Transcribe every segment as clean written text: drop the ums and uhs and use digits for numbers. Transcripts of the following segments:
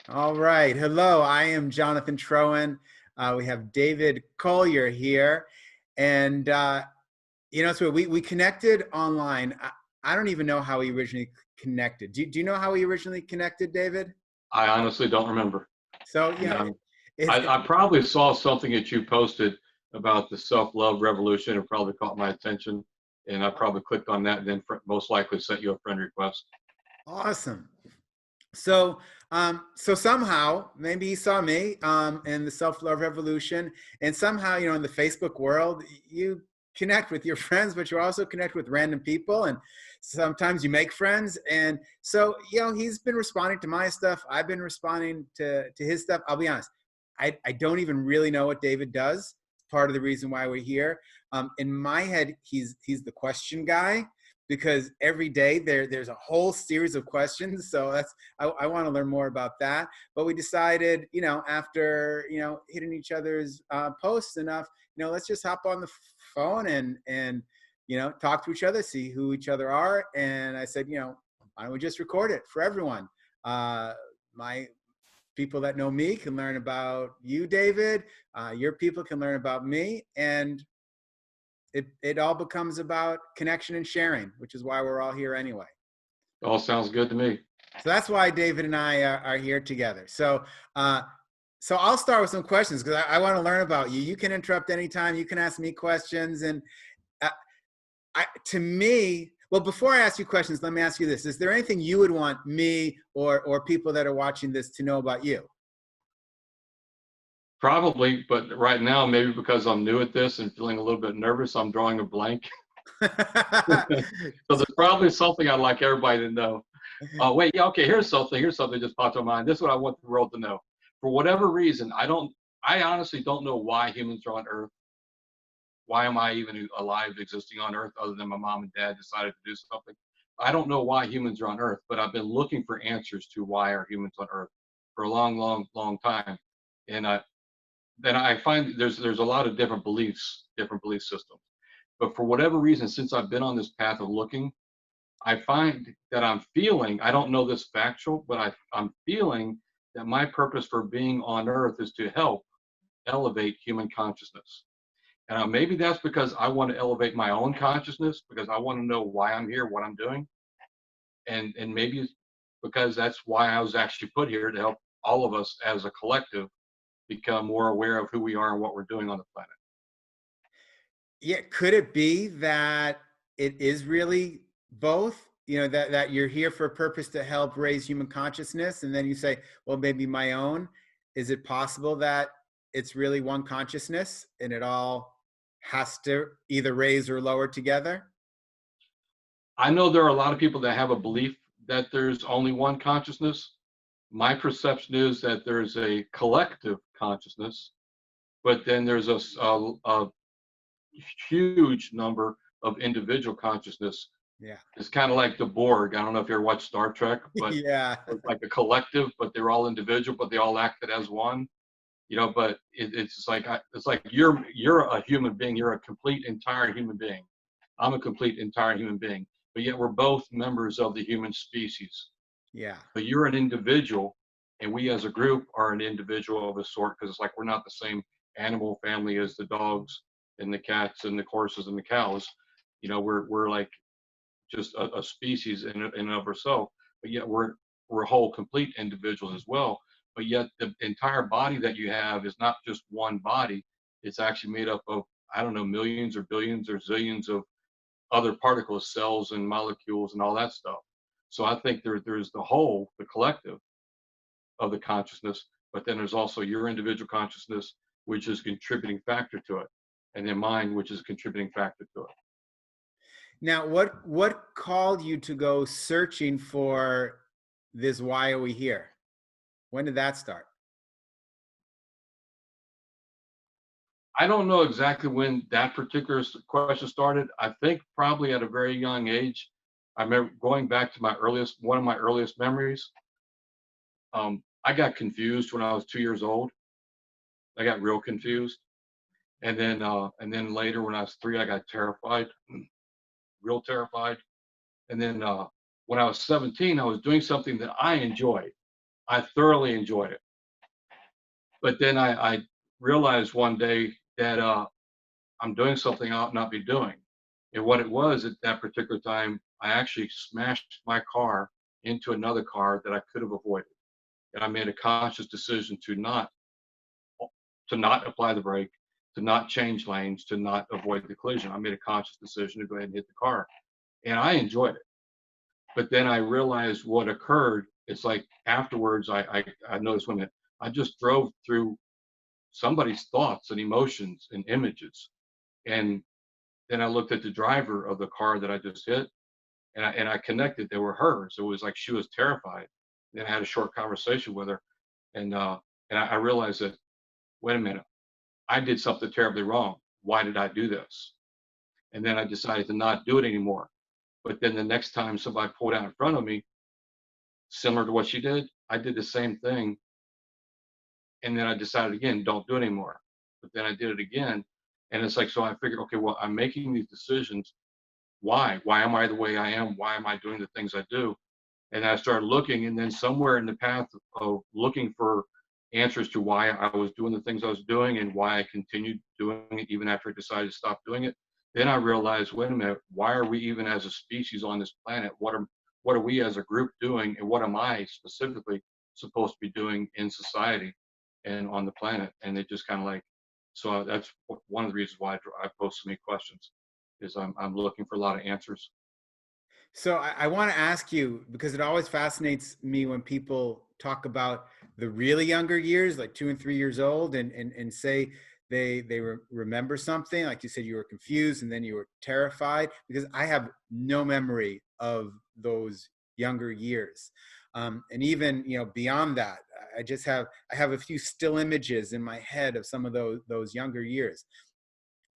All right. Hello, I am Jonathan Troen. We have David Colyer here. And, so we connected online. I don't even know how we originally connected. Do you know how we originally connected, David? I honestly don't remember. So, And it's, I probably saw something that you posted about the self-love revolution and probably caught my attention. And I probably clicked on that and then most likely sent you a friend request. awesome. So somehow, maybe you saw me in the self-love revolution, and somehow, in the Facebook world, you connect with your friends, but you also connect with random people, and sometimes you make friends. And so, he's been responding to my stuff. I've been responding to his stuff. I'll be honest, I don't even really know what David does. Part of the reason why we're here. In my head, he's the question guy because every day there's a whole series of questions. So I want to learn more about that. But we decided, after hitting each other's posts enough, let's just hop on the phone and talk to each other, see who each other are. And I said, why don't we just record it for everyone? My people that know me can learn about you, David. Your people can learn about me, and it all becomes about connection and sharing, which is why we're all here anyway. It all sounds good to me. So that's why David and I are here together. So I'll start with some questions because I want to learn about you. You can interrupt anytime. You can ask me questions. And uh, to me, well, before I ask you questions, let me ask you this. Is there anything you would want me or people that are watching this to know about you? Probably, but right now, maybe because I'm new at this and feeling a little bit nervous, I'm drawing a blank. So there's probably something I'd like everybody to know. Wait, yeah, okay, here's something. Here's something just popped in my mind. This is what I want the world to know. For whatever reason, I honestly don't know why humans are on Earth. Why am I even alive, existing on Earth, other than my mom and dad decided to do something? I don't know why humans are on Earth, but I've been looking for answers to why are humans on Earth for a long, long, long time. And then I find there's a lot of different beliefs, different belief systems. But for whatever reason, since I've been on this path of looking, I find that I'm feeling, I don't know this factual, but I'm feeling that my purpose for being on earth is to help elevate human consciousness. And maybe that's because I want to elevate my own consciousness because I want to know why I'm here, what I'm doing. And maybe it's because that's why I was actually put here to help all of us as a collective become more aware of who we are and what we're doing on the planet. Yeah, could it be that it is really both? That you're here for a purpose to help raise human consciousness, and then you say, well, maybe my own. Is it possible that it's really one consciousness and it all has to either raise or lower together? I know there are a lot of people that have a belief that there's only one consciousness. My perception is that there's a collective consciousness, but then there's a huge number of individual consciousness. Yeah. It's kind of like the Borg. I don't know if you ever watched Star Trek, but Yeah. it's like a collective, but they're all individual, but they all acted as one. But it's like you're a human being. You're a complete entire human being. I'm a complete entire human being, but yet we're both members of the human species. Yeah. But you're an individual, and we as a group are an individual of a sort because it's like we're not the same animal family as the dogs and the cats and the horses and the cows. We're like just a species in and of ourselves, but yet we're whole, complete individuals as well. But yet the entire body that you have is not just one body; it's actually made up of, I don't know, millions or billions or zillions of other particles, cells and molecules and all that stuff. So I think there's the whole, the collective of the consciousness, but then there's also your individual consciousness, which is a contributing factor to it, and then mine, which is a contributing factor to it. Now, what called you to go searching for this? Why are we here? When did that start? I don't know exactly when that particular question started. I think probably at a very young age. I remember going back to one of my earliest memories. I got confused when I was 2 years old. I got real confused. And then later when I was three, I got terrified, real terrified. And then when I was 17, I was doing something that I enjoyed. I thoroughly enjoyed it. But then I realized one day that I'm doing something I ought not be doing. And what it was at that particular time, I actually smashed my car into another car that I could have avoided. And I made a conscious decision to not apply the brake, to not change lanes, to not avoid the collision. I made a conscious decision to go ahead and hit the car. And I enjoyed it. But then I realized what occurred. It's like afterwards, I noticed, wait a minute, I just drove through somebody's thoughts and emotions and images. And then I looked at the driver of the car that I just hit, and I connected. They were hers. It was like she was terrified. Then I had a short conversation with her, and I realized that, wait a minute, I did something terribly wrong. Why did I do this? And then I decided to not do it anymore. But then the next time somebody pulled out in front of me, similar to what she did, I did the same thing. And then I decided again, don't do it anymore. But then I did it again. And it's like, so I figured, okay, well, I'm making these decisions. Why? Why am I the way I am? Why am I doing the things I do? And I started looking, and then somewhere in the path of looking for answers to why I was doing the things I was doing and why I continued doing it even after I decided to stop doing it, then I realized, wait a minute, why are we even as a species on this planet? What are we as a group doing, and what am I specifically supposed to be doing in society and on the planet? And it just kind of like, so that's one of the reasons why I post so many questions, is I'm looking for a lot of answers. So I want to ask you, because it always fascinates me when people talk about the really younger years, like 2 and 3 years old, and say they remember something. Like you said, you were confused and then you were terrified, because I have no memory of those younger years. And even, beyond that, I have a few still images in my head of some of those younger years.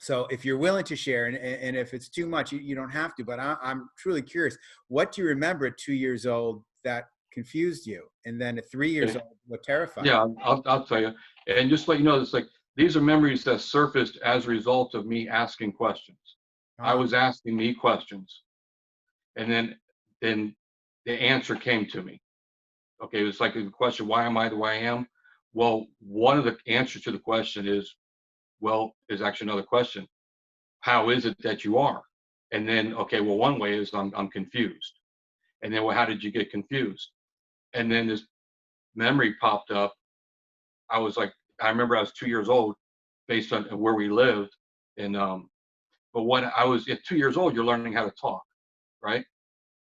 So if you're willing to share, and if it's too much, you don't have to, but I'm truly curious, what do you remember at 2 years old that confused you? And then at 3 years Okay. old, what terrified Yeah, I'll tell you. And just to let you know, it's like these are memories that surfaced as a result of me asking questions. you? I was asking me questions, and then the answer came to me. Okay, it was like the question, why am I the way I am? Well, one of the answers to the question is, well, is actually another question. How is it that you are? And then, okay, well, one way is I'm confused. And then, well, how did you get confused? And then this memory popped up. I was like, I remember I was 2 years old, based on where we lived, and but when I was at 2 years old, you're learning how to talk, right?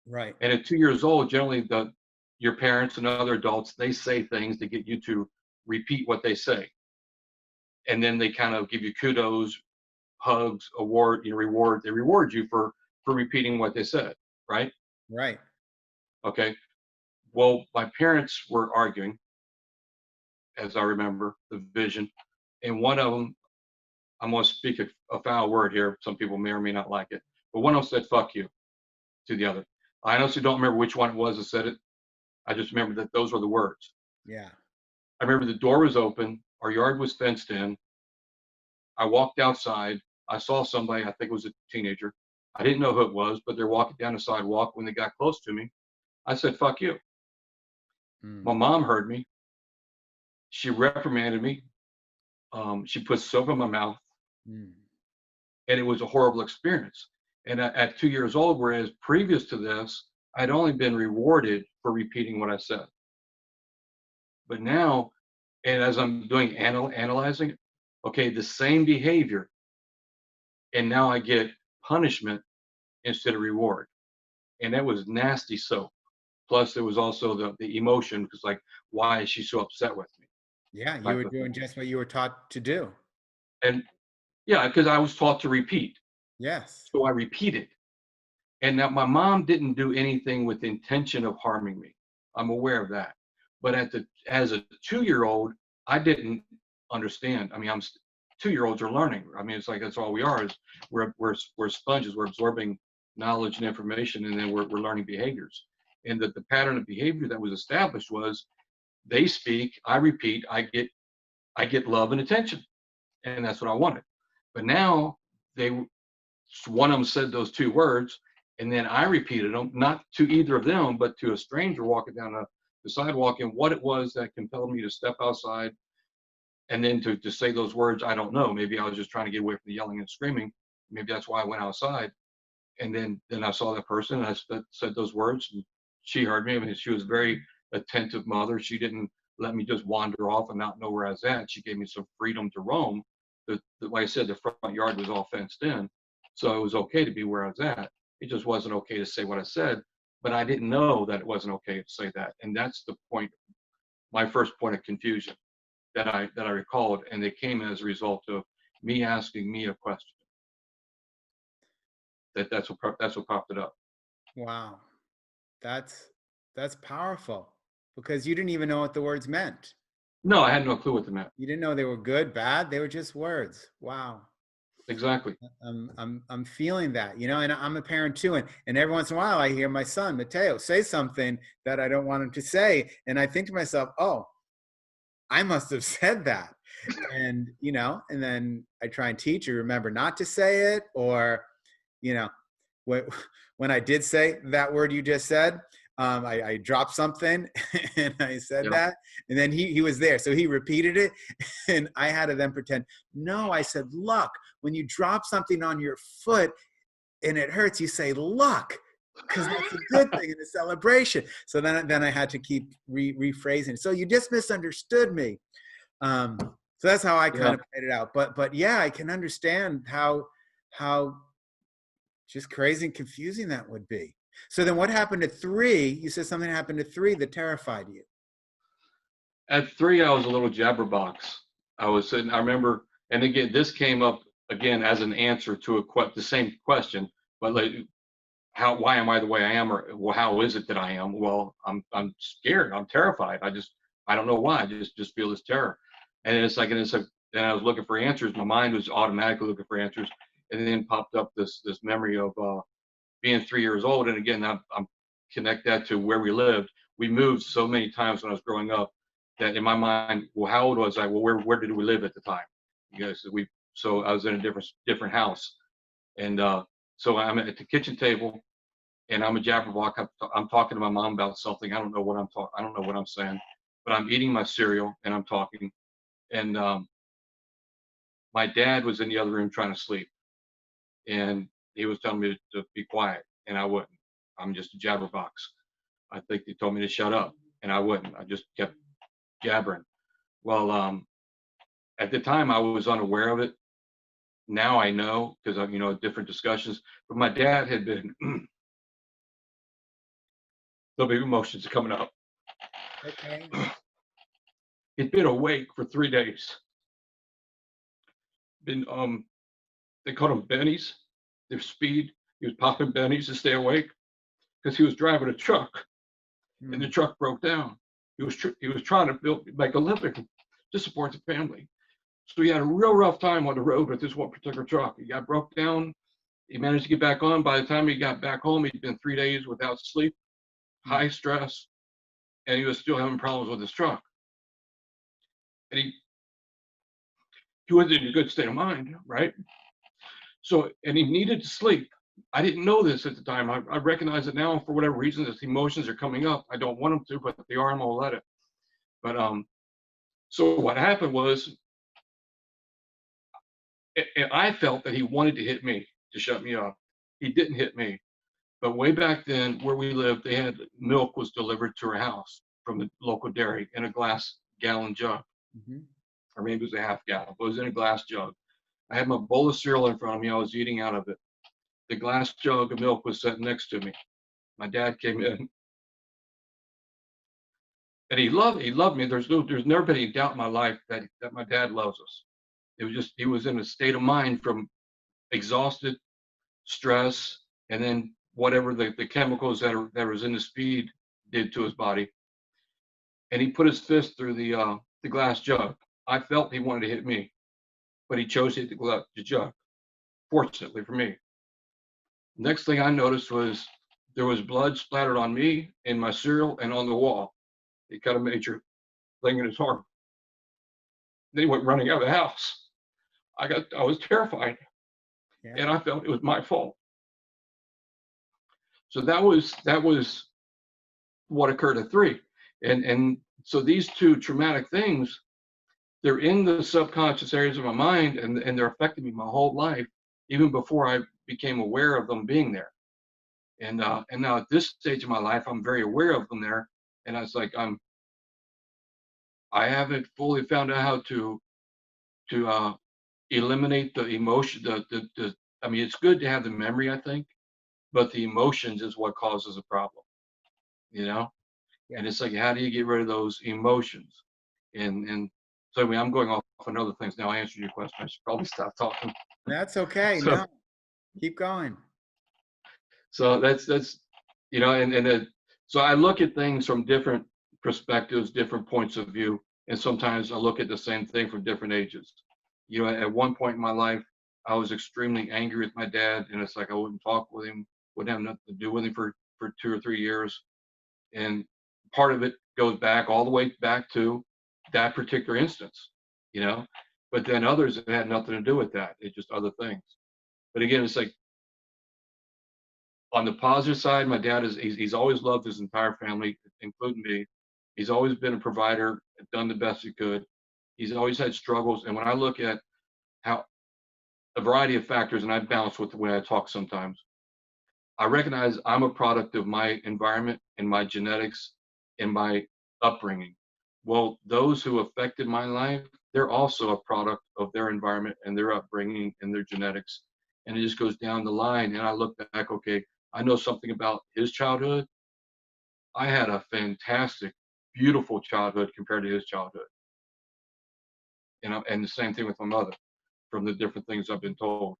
Right. And at 2 years old, generally your parents and other adults, they say things to get you to repeat what they say, and then they kind of give you kudos, hugs, reward. They reward you for repeating what they said, right? Right. Okay. Well, my parents were arguing, as I remember the vision, and one of them, I'm going to speak a foul word here. Some people may or may not like it, but one of them said "fuck you" to the other. I honestly don't remember which one it was that said it. I just remember that those were the words. Yeah. I remember the door was open. Our yard was fenced in. I walked outside. I saw somebody. I think it was a teenager. I didn't know who it was, but they're walking down the sidewalk. When they got close to me, I said "fuck you." Mm. My mom heard me. She reprimanded me. She put soap in my mouth, Mm. and it was a horrible experience. And at 2 years old, whereas previous to this, I'd only been rewarded for repeating what I said. But now, and as I'm doing analyzing it, okay, the same behavior, and now I get punishment instead of reward. And that was nasty soap. Plus, there was also the emotion, because like, why is she so upset with me? Yeah, you Type were of doing thing. just what you were taught to do. And yeah, because I was taught to repeat. Yes. So I repeated. And now my mom didn't do anything with the intention of harming me. I'm aware of that. But as a 2 year old, I didn't understand. I mean, 2 year olds are learning. I mean, it's like that's all we are, is we're sponges. We're absorbing knowledge and information, and then we're learning behaviors. And that the pattern of behavior that was established was, they speak, I repeat, I get love and attention, and that's what I wanted. But now they one of them said those two words, and then I repeated them, not to either of them, but to a stranger walking down the sidewalk, and what it was that compelled me to step outside and then to say those words, I don't know. Maybe I was just trying to get away from the yelling and screaming. Maybe that's why I went outside. And then I saw that person, and I said those words, and she heard me. I mean, she was a very attentive mother. She didn't let me just wander off and not know where I was at. She gave me some freedom to roam. Like I said, the front yard was all fenced in, so it was okay to be where I was at. It just wasn't okay to say what I said, but I didn't know that it wasn't okay to say that. And that's the point, my first point of confusion that I recalled, and it came as a result of me asking me a question. That's what popped it up. Wow. That's powerful, because you didn't even know what the words meant. No, I had no clue what they meant. You didn't know they were good, bad. They were just words. Wow. Exactly. I'm feeling that, you know, and I'm a parent too. And every once in a while I hear my son, Mateo, say something that I don't want him to say. And I think to myself, oh, I must have said that. And, you know, and then I try and teach you, remember not to say it, or, you know, when I did say that word you just said, I dropped something and I said Yeah. that, and then he was there. So he repeated it, and I had to then pretend, no, I said, luck. When you drop something on your foot and it hurts, you say luck, because that's a good thing in a celebration. So then I had to keep rephrasing. So you just misunderstood me. So that's how I kind of played it out. But yeah, I can understand how just crazy and confusing that would be. So then what happened at 3? You said something happened at 3 that terrified you. At 3, I was a little jabberbox. I was sitting, I remember, and again, this came up again as an answer to the same question, but like, why am I the way I am, or well, how is it that I am? Well, I'm scared. I'm terrified. I don't know why. I just feel this terror. And then I was looking for answers. My mind was automatically looking for answers. And then popped up this memory of being 3 years old. And again, I'm connect that to where we lived. We moved so many times when I was growing up that in my mind, well, how old was I? Well, where did we live at the time? So I was in a different house. And so I'm at the kitchen table, and I'm a jabberwock. I'm talking to my mom about something. I don't know what I don't know what I'm saying, but I'm eating my cereal and I'm talking. And my dad was in the other room trying to sleep, and he was telling me to be quiet, and I wouldn't. I'm just a jabberbox. I think they told me to shut up, and I wouldn't. I just kept jabbering. Well, at the time I was unaware of it. Now I know, because of different discussions. But my dad had been the big emotions coming up. Okay. He'd been awake for 3 days. Been they called them bennies. Their speed. He was popping bennies to stay awake because he was driving a truck, and the truck broke down. He was trying to make a living to support the family. So he had a real rough time on the road with this one particular truck. He got broke down. He managed to get back on. By the time he got back home, he'd been 3 days without sleep, high stress, and he was still having problems with his truck. And he wasn't in a good state of mind, right? So, and he needed to sleep. I didn't know this at the time. I recognize it now. For whatever reason, as emotions are coming up, I don't want them to, but they are, and I'll let it. But so what happened was, I felt that he wanted to hit me to shut me up. He didn't hit me. But way back then, where we lived, they had milk was delivered to our house from the local dairy in a glass gallon jug, or maybe it was a half gallon, but it was in a glass jug. I had my bowl of cereal in front of me. I was eating out of it. The glass jug of milk was set next to me. My dad came in, and he loved me. There's never been any doubt in my life that my dad loves us. It was just, he was in a state of mind from exhausted, stress, and then whatever the chemicals that was in his feed did to his body. And he put his fist through the glass jug. I felt he wanted to hit me, but he chose to hit the jug, fortunately for me. Next thing I noticed was there was blood splattered on me, in my cereal, and on the wall. He cut a major thing in his arm. Then he went running out of the house. I was terrified, and I felt it was my fault. So that was what occurred at 3. And so these two traumatic things, they're in the subconscious areas of my mind, and they're affecting me my whole life, even before I became aware of them being there. And now at this stage of my life, I'm very aware of them there, and it's like I haven't fully found out how to eliminate the emotion. I mean, it's good to have the memory, I think, but the emotions is what causes a problem, you know. Yeah. And it's like, how do you get rid of those emotions? And so, I mean, I'm going off on other things now. I answered your question. I should probably stop talking. That's okay. So, No, keep going. so that's so I look at things from different perspectives, different points of view, and sometimes I look at the same thing from different ages. You know, at one point in my life, I was extremely angry with my dad, and it's like I wouldn't talk with him, wouldn't have nothing to do with him for 2 or 3 years. And part of it goes back all the way back to that particular instance, you know. But then others, it had nothing to do with that. It's just other things. But again, it's like on the positive side, my dad he's always loved his entire family, including me. He's always been a provider, done the best he could. He's always had struggles. And when I look at how a variety of factors, and I balance with the way I talk sometimes, I recognize I'm a product of my environment and my genetics and my upbringing. Well, those who affected my life, they're also a product of their environment and their upbringing and their genetics. And it just goes down the line. And I look back, okay, I know something about his childhood. I had a fantastic, beautiful childhood compared to his childhood. And the same thing with my mother from the different things I've been told.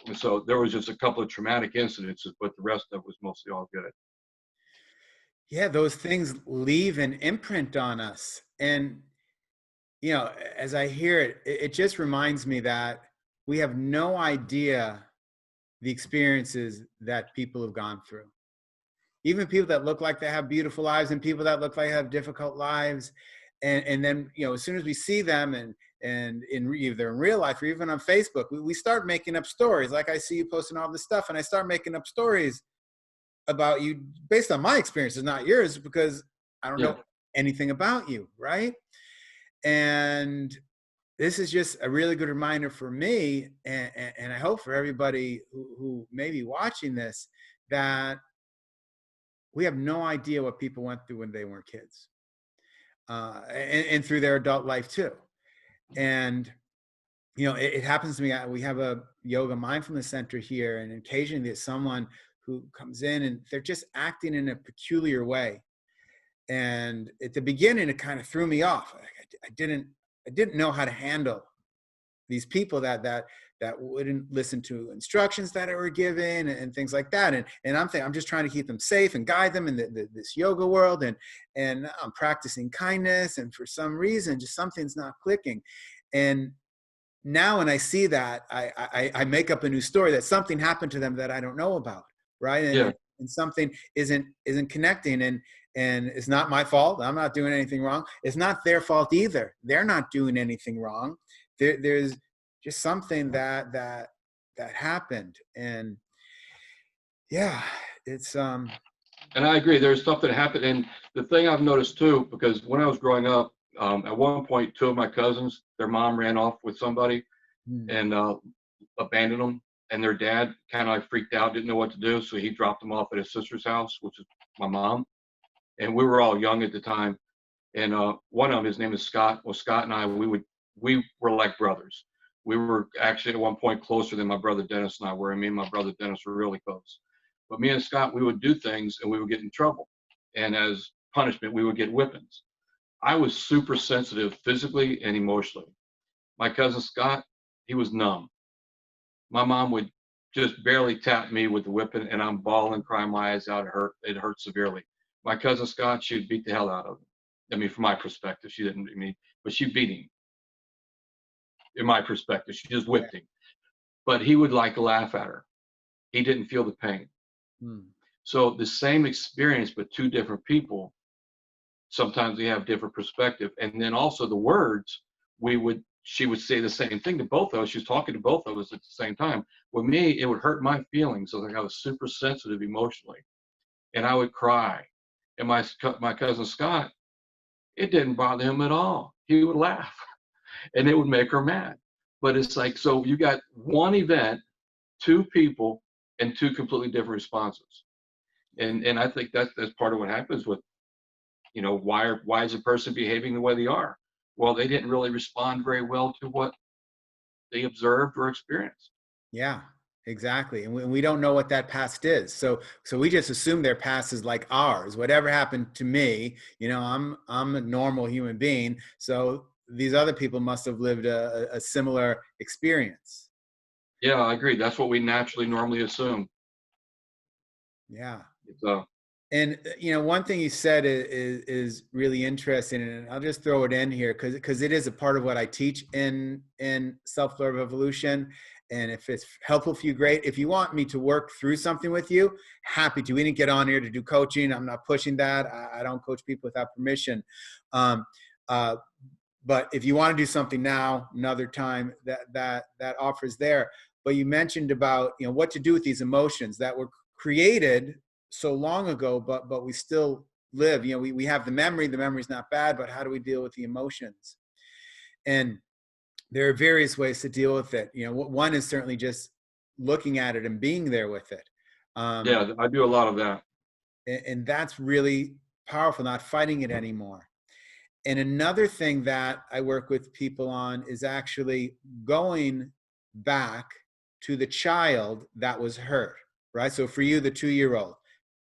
And so there was just a couple of traumatic incidences, but the rest of it was mostly all good. Yeah, those things leave an imprint on us. And, you know, as I hear it, it just reminds me that we have no idea the experiences that people have gone through. Even people that look like they have beautiful lives and people that look like they have difficult lives. And then, you know, as soon as we see them and in either in real life or even on Facebook, we start making up stories. Like I see you posting all this stuff and I start making up stories about you based on my experiences, not yours, because I don't know anything about you, right? And this is just a really good reminder for me, and I hope for everybody who may be watching this, that we have no idea what people went through when they weren't kids, and through their adult life too. And you know, it happens to me. We have a yoga mindfulness center here, and occasionally there's someone who comes in and they're just acting in a peculiar way. And at the beginning, it kind of threw me off. I didn't know how to handle these people that wouldn't listen to instructions that I were given and things like that. And I'm just trying to keep them safe and guide them in this yoga world. And I'm practicing kindness. And for some reason, just something's not clicking. And now when I see that, I make up a new story that something happened to them that I don't know about, right? And something isn't connecting, and it's not my fault. I'm not doing anything wrong. It's not their fault either. They're not doing anything wrong. There's just something that happened, and yeah, it's And I agree. There's stuff that happened, and the thing I've noticed too, because when I was growing up, at one point, two of my cousins, their mom ran off with somebody and abandoned them, and their dad kind of like freaked out, didn't know what to do, so he dropped them off at his sister's house, which is my mom, and we were all young at the time. And one of them, his name is Scott. Well, Scott and I, we were like brothers. We were actually at one point closer than my brother Dennis and I were. And me and my brother Dennis were really close. But me and Scott, we would do things and we would get in trouble. And as punishment, we would get whippings. I was super sensitive physically and emotionally. My cousin Scott, he was numb. My mom would just barely tap me with the whipping, and I'm bawling, crying my eyes out. It hurt severely. My cousin Scott, she'd beat the hell out of him. I mean, from my perspective, she didn't beat me, but she beat him. In my perspective, she just whipped him. But he would like laugh at her. He didn't feel the pain. So the same experience, but two different people. Sometimes we have different perspective, and then also the words she would say the same thing to both of us. She was talking to both of us at the same time. With me, it would hurt my feelings. So like I was super sensitive emotionally, and I would cry. And my cousin Scott, it didn't bother him at all. He would laugh, and it would make her mad. But it's like, so you got one event, two people, and two completely different responses. And I think that's part of what happens with, why is a person behaving the way they are? Well, they didn't really respond very well to what they observed or experienced. Yeah, exactly. And we don't know what that past is. So we just assume their past is like ours. Whatever happened to me, I'm a normal human being. So these other people must have lived a similar experience. Yeah, I agree. That's what we naturally normally assume. Yeah. So And one thing you said is really interesting, and I'll just throw it in here because it is a part of what I teach in self-love evolution. And if it's helpful for you, great. If you want me to work through something with you, happy to. We didn't get on here to do coaching. I'm not pushing that. I don't coach people without permission. Um, uh, but if you want to do something now, another time, that offers there. But you mentioned about what to do with these emotions that were created so long ago, but we still live. We have the memory. The memory's not bad, but how do we deal with the emotions? And there are various ways to deal with it. One is certainly just looking at it and being there with it. yeah, I do a lot of that. And that's really powerful, not fighting it anymore. And another thing that I work with people on is actually going back to the child that was hurt, right? So for you, the 2-year-old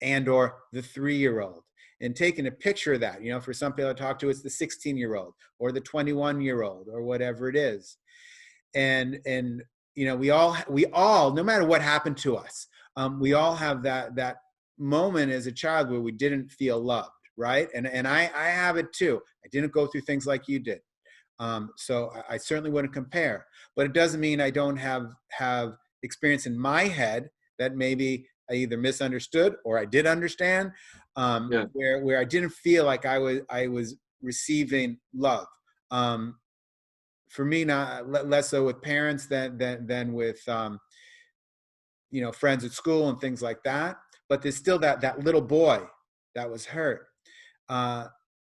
and or the 3-year-old, and taking a picture of that. For some people I talk to, it's the 16-year-old or the 21-year-old or whatever it is. And we all, no matter what happened to us, we all have that moment as a child where we didn't feel loved, right? And I have it too. I didn't go through things like you did. So I certainly wouldn't compare, but it doesn't mean I don't have experience in my head that maybe I either misunderstood or I did understand, Yeah. where I didn't feel like I was receiving love. For me, not less so with parents than with friends at school and things like that. But there's still that little boy that was hurt.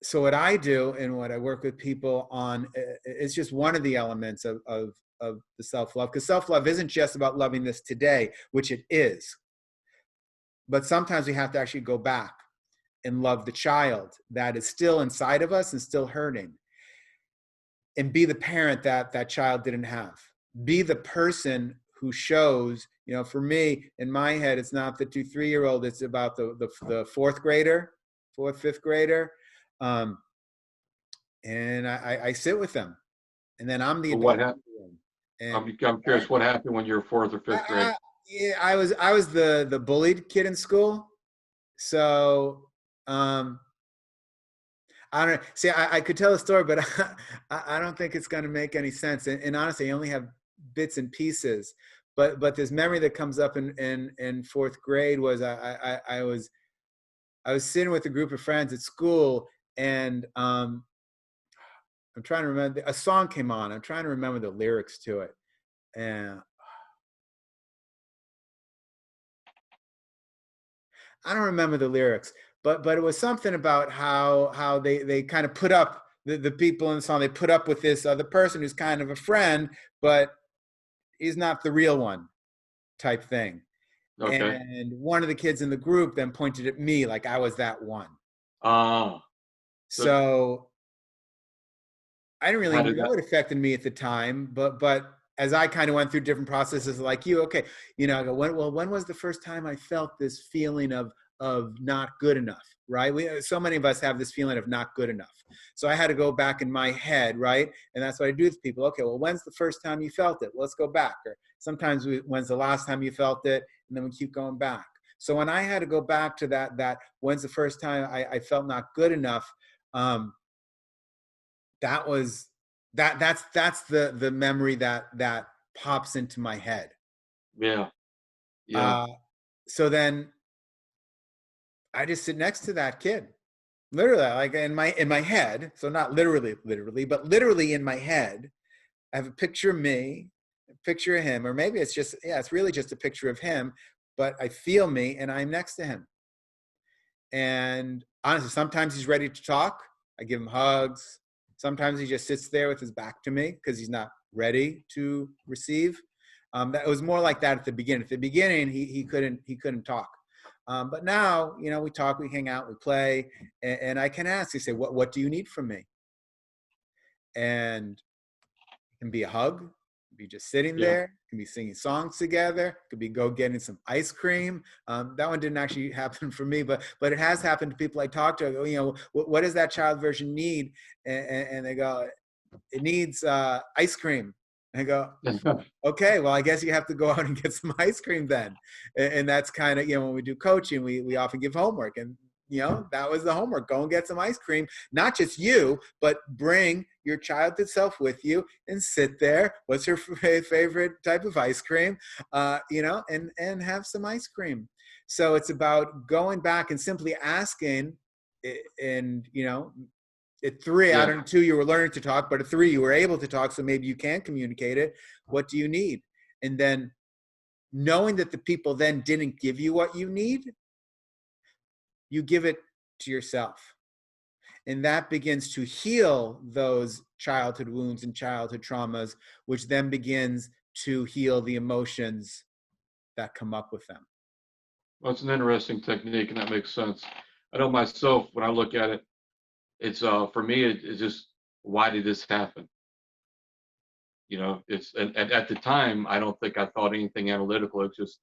So what I do and what I work with people on is just one of the elements of the self-love, because self-love isn't just about loving this today, which it is. But sometimes we have to actually go back and love the child that is still inside of us and still hurting, and be the parent that child didn't have. Be the person who shows, for me, in my head, it's not the 2-3-year-old, it's about the fourth grader, fourth, fifth grader. And I sit with them, and then I'm the But what adult. happened? And I'm curious what happened when you were fourth or fifth grade. yeah, I was the bullied kid in school. So, I don't see. I could tell a story, but I don't think it's going to make any sense. And honestly, I only have bits and pieces. But this memory that comes up in fourth grade was I was sitting with a group of friends at school, and I'm trying to remember, a song came on. I'm trying to remember the lyrics to it, and I don't remember the lyrics, but it was something about how they kind of put up the people in the song. They put up with this other person who's kind of a friend, but he's not the real one, type thing. Okay. And one of the kids in the group then pointed at me like I was that one. So So I didn't really how did that? know it affected me at the time, but as I kind of went through different processes like you, okay, I go, when was the first time I felt this feeling of not good enough, right? So many of us have this feeling of not good enough. So I had to go back in my head, right? And that's what I do with people. Okay, well, when's the first time you felt it? Let's go back. Or sometimes when's the last time you felt it? And then we keep going back. So when I had to go back to that when's the first time I felt not good enough, that was that's the memory that pops into my head. Yeah. Yeah. Uh, so then I just sit next to that kid, literally, like in my head. So not literally, but literally in my head, I have a picture of me, a picture of him, or maybe it's just, yeah, it's really just a picture of him, but I feel me and I'm next to him. And honestly, sometimes he's ready to talk. I give him hugs. Sometimes he just sits there with his back to me because he's not ready to receive. That was more like that at the beginning. At the beginning, he couldn't talk. But now, you know, we talk, we hang out, we play, and I can ask. He say, "What do you need from me?" And it can be a hug, be just sitting Yeah. there, can be singing songs together, could be go getting some ice cream. That one didn't actually happen for me, but it has happened to people I talk to. I go, you know, what does that child version need? And they go, it needs ice cream. And I go, okay, well, I guess you have to go out and get some ice cream then. And that's kind of, you know, when we do coaching, we often give homework. And, you know, that was the homework. Go and get some ice cream. Not just you, but bring your childhood self with you and sit there. What's her favorite type of ice cream? You know, and have some ice cream. So it's about going back and simply asking, and, you know, at 3 out Yeah. of 2 you were learning to talk, but at 3 you were able to talk, so maybe you can communicate it. What do you need? And then knowing that the people then didn't give you what you need, you give it to yourself, and that begins to heal those childhood wounds and childhood traumas, which then begins to heal the emotions that come up with them. Well, it's an interesting technique, and that makes sense. I know myself, when I look at it, it's for me, it's just, why did this happen? You know, it's, and at the time, I don't think I thought anything analytical. It's just,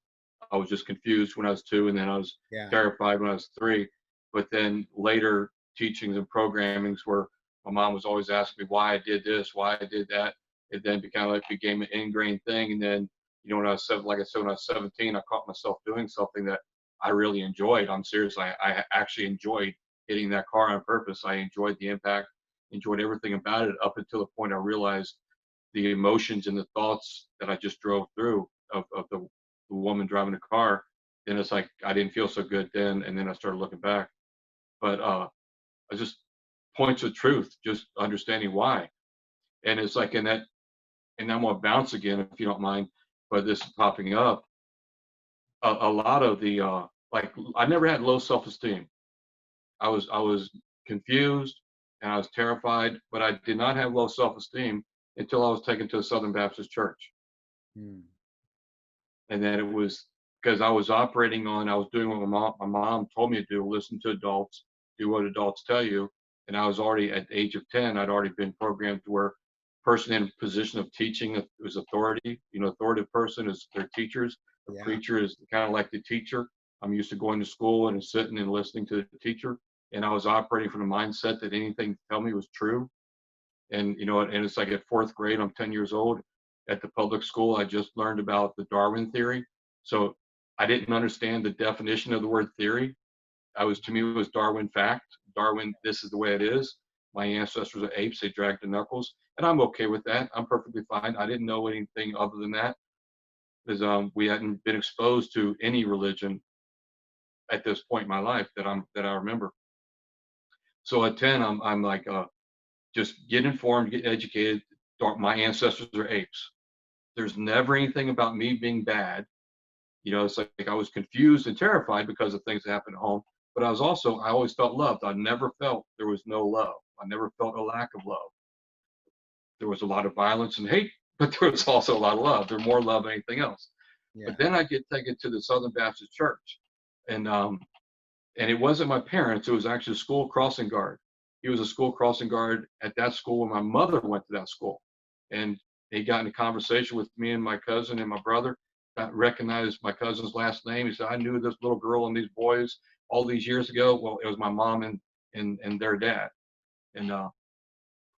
I was just confused when I was 2, and then I was Yeah. terrified when I was 3. But then later teachings and programmings where my mom was always asking me why I did this, why I did that. It then became an ingrained thing. And then, you know, when I was like I said, when I was 17, I caught myself doing something that I really enjoyed. I'm serious. I actually enjoyed hitting that car on purpose. I enjoyed the impact, enjoyed everything about it up until the point I realized the emotions and the thoughts that I just drove through of the woman driving the car. Then it's like I didn't feel so good then, and then I started looking back. But I just points of truth, just understanding why. And it's like in that, and I'm gonna bounce again if you don't mind, but this is popping up. A lot of the like I never had low self-esteem. I was confused and I was terrified, but I did not have low self-esteem until I was taken to a Southern Baptist church. Hmm. And then it was because I was operating on, I was doing what my mom told me to do, listen to adults, do what adults tell you. And I was already at the age of 10, I'd already been programmed to where person in a position of teaching is authority. You know, authoritative person is their teachers. A Yeah. preacher is kind of like the teacher. I'm used to going to school and sitting and listening to the teacher. And I was operating from the mindset that anything they tell me was true. And you know, and it's like at 4th grade, I'm 10 years old. At the public school, I just learned about the Darwin theory. So I didn't understand the definition of the word theory. To me, it was Darwin fact. Darwin, this is the way it is. My ancestors are apes, they dragged the knuckles. And I'm okay with that. I'm perfectly fine. I didn't know anything other than that because we hadn't been exposed to any religion at this point in my life that I remember. So at 10, I'm like, just get informed, get educated. My ancestors are apes. There's never anything about me being bad. You know, it's like I was confused and terrified because of things that happened at home. But I always felt loved. I never felt there was no love. I never felt a lack of love. There was a lot of violence and hate, but there was also a lot of love. There's more love than anything else. Yeah. But then I get taken to the Southern Baptist Church, and and it wasn't my parents. It was actually a school crossing guard. He was a school crossing guard at that school when my mother went to that school, and he got in a conversation with me and my cousin and my brother. I recognized my cousin's last name. He said, "I knew this little girl and these boys all these years ago." Well, it was my mom and their dad. And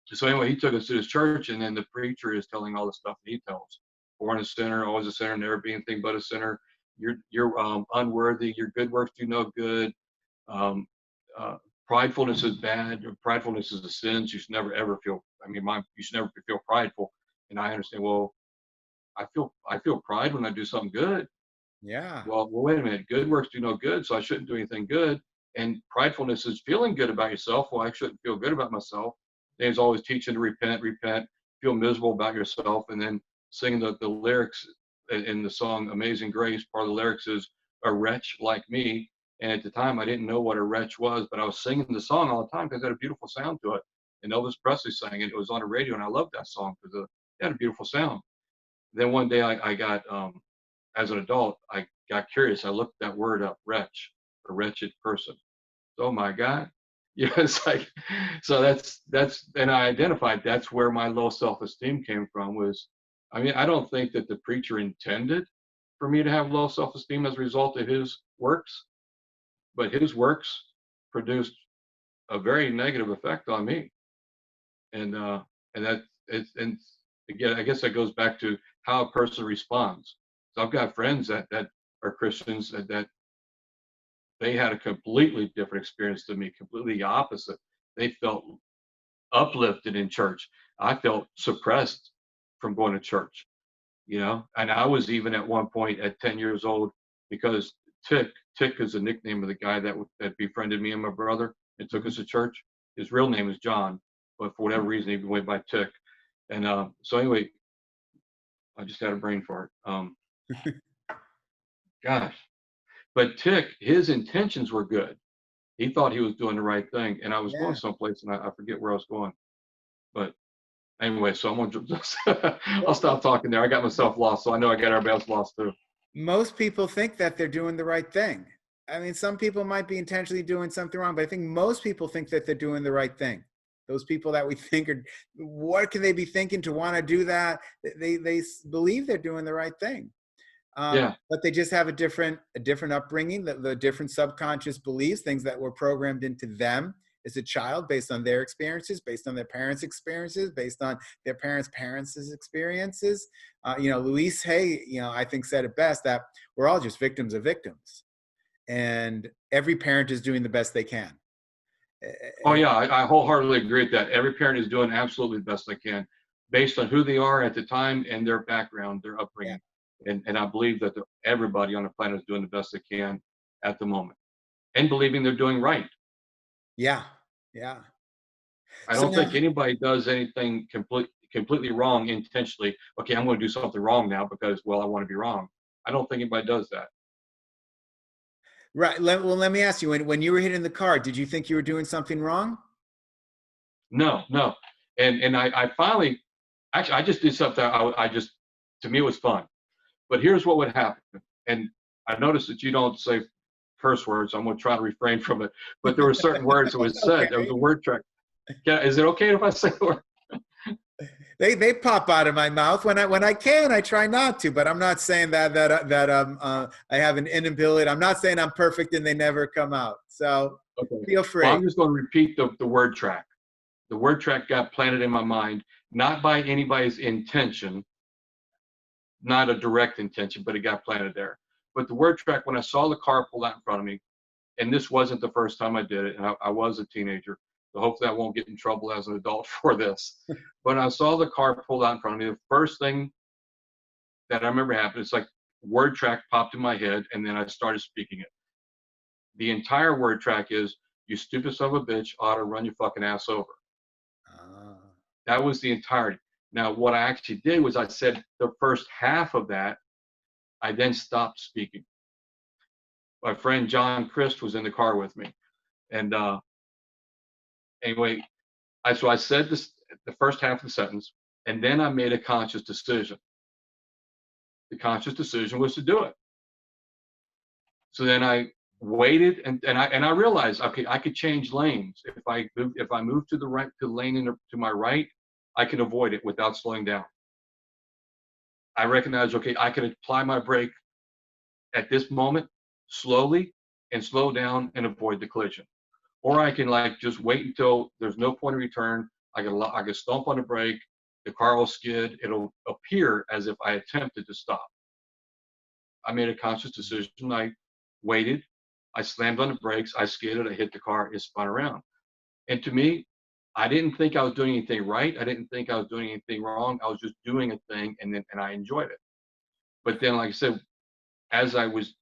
so anyway, he took us to his church, and then the preacher is telling all the stuff that he tells. Born a sinner, always a sinner, never be anything but a sinner. You're unworthy. Your good works do no good. Um, uh, Pridefulness is bad. Pridefulness is a sin. You should never ever feel. I mean, you should never feel prideful. And I understand. Well, I feel pride when I do something good. Yeah. Well, wait a minute. Good works do no good, so I shouldn't do anything good. And pridefulness is feeling good about yourself. Well, I shouldn't feel good about myself. Dave's always teaching to repent, repent, feel miserable about yourself, and then singing the lyrics in the song "Amazing Grace." Part of the lyrics is "A wretch like me." And at the time, I didn't know what a wretch was, but I was singing the song all the time because it had a beautiful sound to it. And Elvis Presley sang it. It was on the radio, and I loved that song because it had a beautiful sound. Then one day I got, as an adult, I got curious. I looked that word up, wretch, a wretched person. Oh my God. Yeah, it's like, so and I identified that's where my low self-esteem came from was, I mean, I don't think that the preacher intended for me to have low self-esteem as a result of his works, but his works produced a very negative effect on me. And that and again, I guess that goes back to how a person responds. So I've got friends that are Christians that they had a completely different experience than me, completely opposite. They felt uplifted in church. I felt suppressed from going to church, and I was even at one point at 10 years old because Tick is a nickname of the guy that befriended me and my brother and took us to church. His real name is John, but for whatever reason, he went by Tick. And so anyway, I just had a brain fart. Gosh, but Tick, his intentions were good. He thought he was doing the right thing, and I was going Yeah. someplace, and I forget where I was going. But anyway, so I'm gonna just I'll stop talking there. I got myself lost, so I know I got everybody else lost too. Most people think that they're doing the right thing. I mean, some people might be intentionally doing something wrong, but I think most people think that they're doing the right thing. Those people that we think are, what can they be thinking to want to do that? They believe they're doing the right thing. Yeah, But they just have a different upbringing, the different subconscious beliefs, things that were programmed into them as a child based on their experiences, based on their parents' experiences, based on their parents' experiences. Louise Hay, I think said it best that we're all just victims of victims, and every parent is doing the best they can. oh yeah, I wholeheartedly agree with that. Every parent is doing absolutely the best they can, based on who they are at the time and their background, their Yeah, upbringing, and I believe that everybody on the planet is doing the best they can at the moment, and believing they're doing right. yeah, yeah. I So don't now, think anybody does anything completely wrong intentionally. Okay, I'm going to do something wrong now because, well, I want to be wrong. I don't think anybody does that. right? Well, let me ask you: when you were hitting the car, did you think you were doing something wrong? No, no. And I finally, actually, I just did something. I just, to me, it was fun. But here's what would happen. And I noticed that you don't say curse words. I'm going to try to refrain from it. But there were certain words that was said. There was Okay. a word track. Is it okay if I say the word? They pop out of my mouth when I can. I try not to, but I'm not saying that I have an inability. I'm not saying I'm perfect and they never come out. So Okay. feel Well, free. I'm just going to repeat the word track. The word track got planted in my mind, not by anybody's intention, not a direct intention, but it got planted there. But the word track, when I saw the car pull out in front of me, and this wasn't the first time I did it, and I was a teenager, so hopefully I won't get in trouble as an adult for this. But I saw the car pull out in front of me. The first thing that I remember happened, it's like word track popped in my head, and then I started speaking it. The entire word track is, "You stupid son of a bitch ought to run your fucking ass over." Ah, That was the entirety. Now, what I actually did was I said the first half of that. I then stopped speaking. My friend John Christ was in the car with me, and anyway, so I said this the first half of the sentence, and then I made a conscious decision. The conscious decision was to do it. So then I waited, and I realized, okay, I could change lanes if I move to the right, to the lane to my right, I can avoid it without slowing down. I recognize, okay, I can apply my brake at this moment slowly and slow down and avoid the collision. Or I can like just wait until there's no point of return. I can stomp on the brake, the car will skid, it'll appear as if I attempted to stop. I made a conscious decision. I waited, I slammed on the brakes, I skidded, I hit the car, it spun around. And to me, I didn't think I was doing anything right. I didn't think I was doing anything wrong. I was just doing a thing, and I enjoyed it. But then, like I said, as I was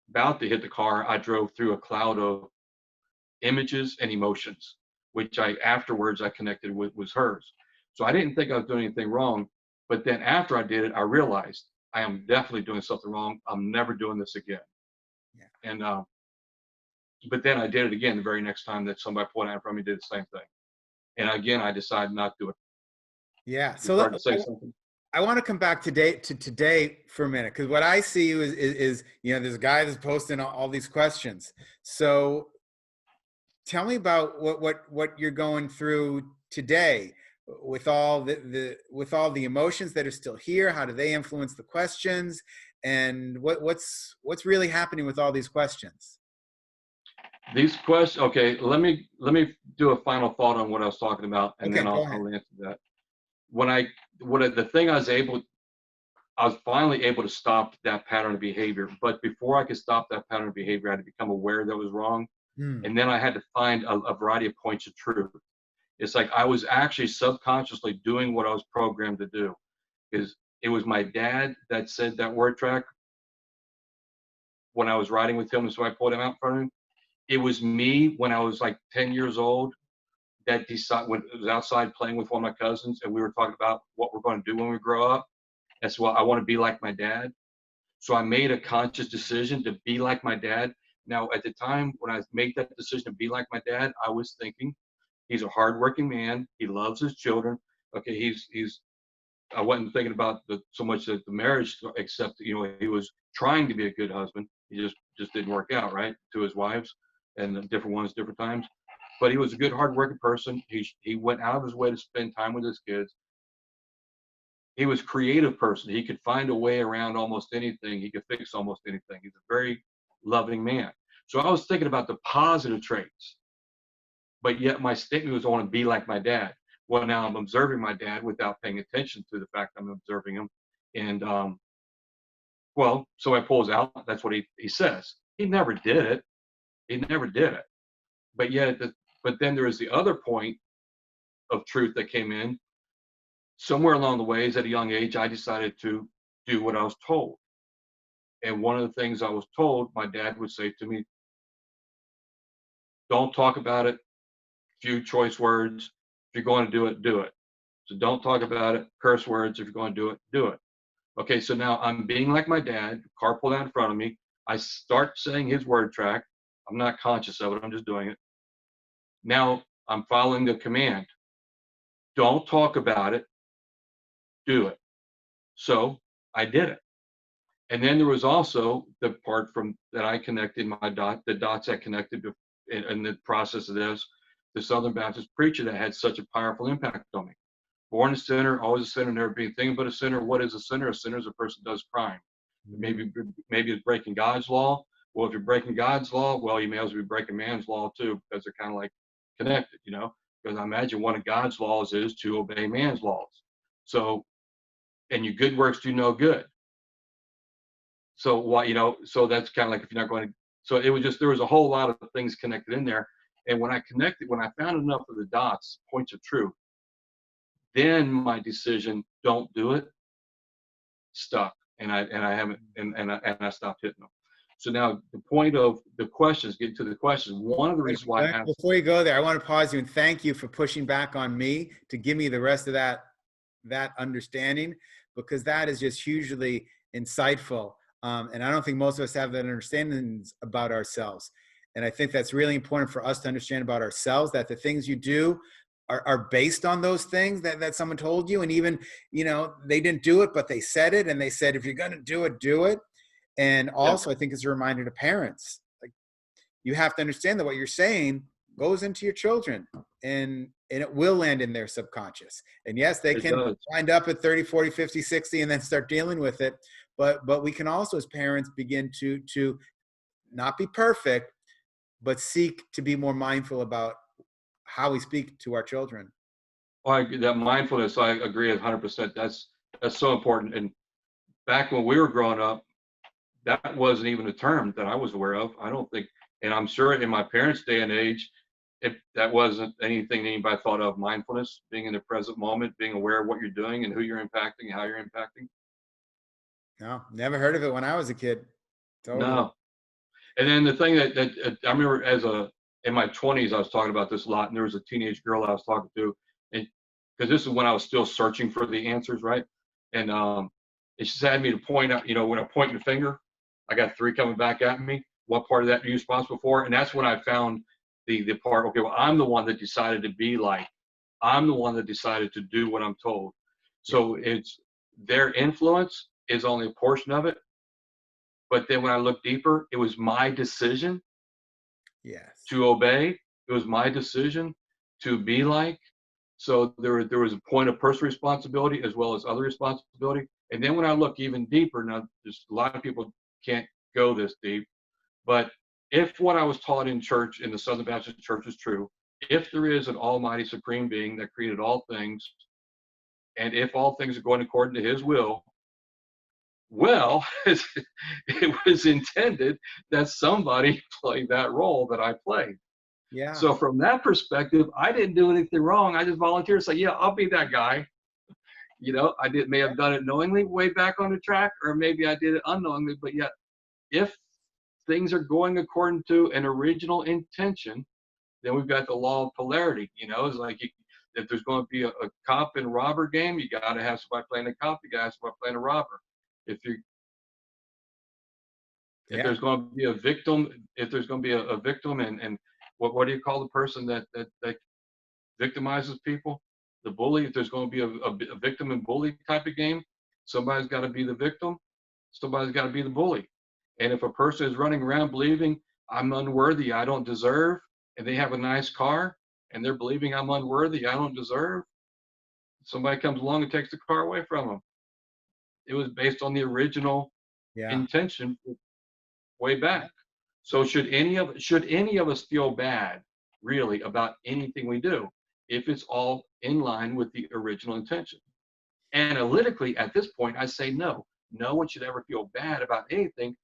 about to hit the car, I drove through a cloud of images and emotions, which I afterwards I connected with was hers. So I didn't think I was doing anything wrong. But then after I did it, I realized I am definitely doing something wrong. I'm never doing this again. yeah. And But then I did it again the very next time that somebody pulled out from me, did the same thing. And again, I decided not to do it. Yeah. You So started to say something? I want to come back to today for a minute, because what I see is there's a guy that's posting all these questions. So tell me about what you're going through today with all the emotions that are still here. How do they influence the questions, and what's really happening with all these questions? These questions, okay, let me do a final thought on what I was talking about, and Okay, then go I'll ahead. answer that. The thing I was finally able to stop that pattern of behavior. But before I could stop that pattern of behavior, I had to become aware that it was wrong. Hmm. And then I had to find a variety of points of truth. It's like I was actually subconsciously doing what I was programmed to do. Because it was my dad that said that word track when I was riding with him, and so I pulled him out in front of him. It was me when I was like 10 years old that decided, when I was outside playing with one of my cousins, and we were talking about what we're going to do when we grow up. And so I want to be like my dad. So I made a conscious decision to be like my dad. Now, at the time when I made that decision to be like my dad, I was thinking he's a hardworking man. He loves his children. Okay, he's. I wasn't thinking about so much the marriage, except he was trying to be a good husband. He just didn't work out, right, to his wives, and the different ones, different times. But he was a good, hardworking person. He went out of his way to spend time with his kids. He was a creative person. He could find a way around almost anything. He could fix almost anything. He's a very loving man. So I was thinking about the positive traits, but yet my statement was I want to be like my dad. Well, now I'm observing my dad without paying attention to the fact I'm observing him. And so I pulls out. That's what he says. He never did it. He never did it. But yet, but then there was the other point of truth that came in somewhere along the ways. At a young age, I decided to do what I was told. And one of the things I was told, my dad would say to me, don't talk about it, few choice words. If you're going to do it, do it. So don't talk about it, curse words. If you're going to do it, do it. Okay, so now I'm being like my dad, car pulled out in front of me. I start saying his word track. I'm not conscious of it, I'm just doing it. Now I'm following the command. Don't talk about it, do it. So I did it. And then there was also the part from that I connected the dots that connected in the process of this, the Southern Baptist preacher that had such a powerful impact on me. Born a sinner, always a sinner, never being anything but a sinner. What is a sinner? A sinner is a person who does crime. Maybe it's breaking God's law. Well, if you're breaking God's law, well, you may as well be breaking man's law too, because they're kind of like connected, Because I imagine one of God's laws is to obey man's laws. So, and your good works do no good. So so that's kind of like if you're not going to, so it was just, there was a whole lot of things connected in there. And when I found enough of the dots, points of truth, then my decision, don't do it, stuck. And I haven't, and I stopped hitting them. So now the point of the questions, getting to the questions, one of the reasons why I asked. Before you go there, I want to pause you and thank you for pushing back on me to give me the rest of that understanding, because that is just hugely insightful. And I don't think most of us have that understanding about ourselves. And I think that's really important for us to understand about ourselves, that the things you do are based on those things that someone told you. And even, they didn't do it, but they said it. And they said, if you're going to do it, do it. And also, I think it's a reminder to parents, like, you have to understand that what you're saying goes into your children, and it will land in their subconscious. And yes, they can wind up at 30, 40, 50, 60, and then start dealing with it. But we can also, as parents, begin to not be perfect, but seek to be more mindful about how we speak to our children. Well, that mindfulness, I agree 100%. That's so important. And back when we were growing up, that wasn't even a term that I was aware of. I don't think, and I'm sure in my parents' day and age, if that wasn't anything anybody thought of, mindfulness, being in the present moment, being aware of what you're doing and who you're impacting and how you're impacting. No, never heard of it when I was a kid. Totally. No. And then the thing that I remember in my 20s, I was talking about this a lot, and there was a teenage girl I was talking to, and because this is when I was still searching for the answers, right? And she had me to point out, when I point the finger, I got three coming back at me. what part of that are you responsible for? And that's when I found the part, okay, well, I'm the one that decided to be like, I'm the one that decided to do what I'm told. Yeah. So it's their influence is only a portion of it. But then when I look deeper, it was my decision Yes. to obey. It was my decision to be like. So there was a point of personal responsibility as well as other responsibility. And then when I look even deeper, now there's a lot of people can't go this deep, but if what I was taught in church, in the Southern Baptist Church, is true, if there is an almighty supreme being that created all things, and if all things are going according to his will, well, it was intended that somebody play that role that I played. Yeah. So from that perspective, I didn't do anything wrong. I just volunteered to say, yeah, I'll be that guy. You know, may have done it knowingly way back on the track, or maybe I did it unknowingly, but yet if things are going according to an original intention, then we've got the law of polarity. You know, it's like if there's going to be a cop and robber game, you got to have somebody playing a cop, you got to have somebody playing a robber. If you if Yeah. there's going to be a victim, if there's going to be a victim, and what do you call the person that victimizes people? The bully. If there's going to be a victim and bully type of game, somebody's got to be the victim, somebody's got to be the bully. And if a person is running around believing I'm unworthy, I don't deserve, and they have a nice car, and they're believing I'm unworthy, I don't deserve, somebody comes along and takes the car away from them. It was based on the original Yeah. intention way back. So should any of us feel bad really about anything we do if it's all in line with the original intention? Analytically, at this point, I say no. No one should ever feel bad about anything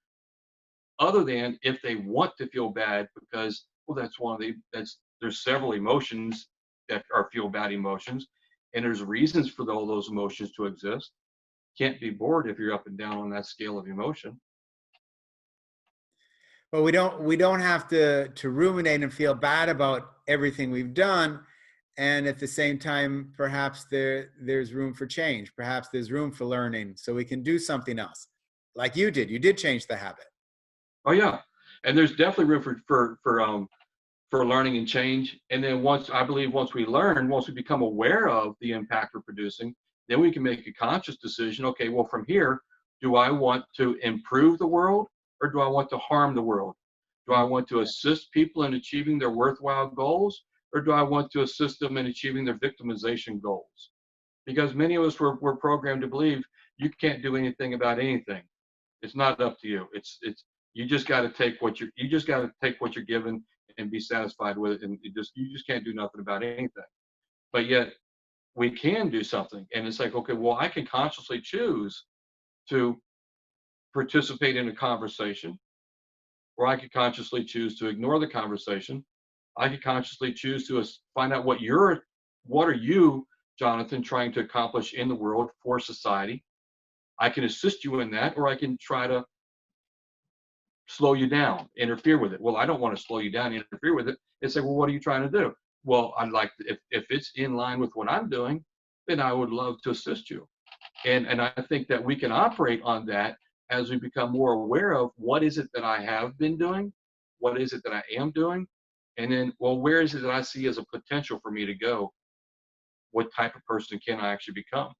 other than if they want to feel bad because, well, there's several emotions that are feel bad emotions, and there's reasons for all those emotions to exist. Can't be bored if you're up and down on that scale of emotion. But we don't have to ruminate and feel bad about everything we've done. And at the same time, perhaps there's room for change. Perhaps there's room for learning, so we can do something else, like you did. You did change the habit. Oh yeah, and there's definitely room for learning and change. And then once we learn, once we become aware of the impact we're producing, then we can make a conscious decision. Okay, well, from here, do I want to improve the world or do I want to harm the world? Do I want to assist people in achieving their worthwhile goals or do I want to assist them in achieving their victimization goals? Because many of us were programmed to believe you can't do anything about anything. It's not up to you. It's you just got to take what you're given and be satisfied with it, and you just can't do nothing about anything. But yet we can do something, and it's like, okay, well, I can consciously choose to participate in a conversation, or I could consciously choose to ignore the conversation. I could consciously choose to find out what are you, Jonathan, trying to accomplish in the world for society. I can assist you in that, or I can try to slow you down, interfere with it. Well, I don't want to slow you down, interfere with it. They say, well, what are you trying to do? Well, I'd like to, if it's in line with what I'm doing, then I would love to assist you. And I think that we can operate on that as we become more aware of what is it that I have been doing, what is it that I am doing, and then, well, where is it that I see as a potential for me to go? What type of person can I actually become?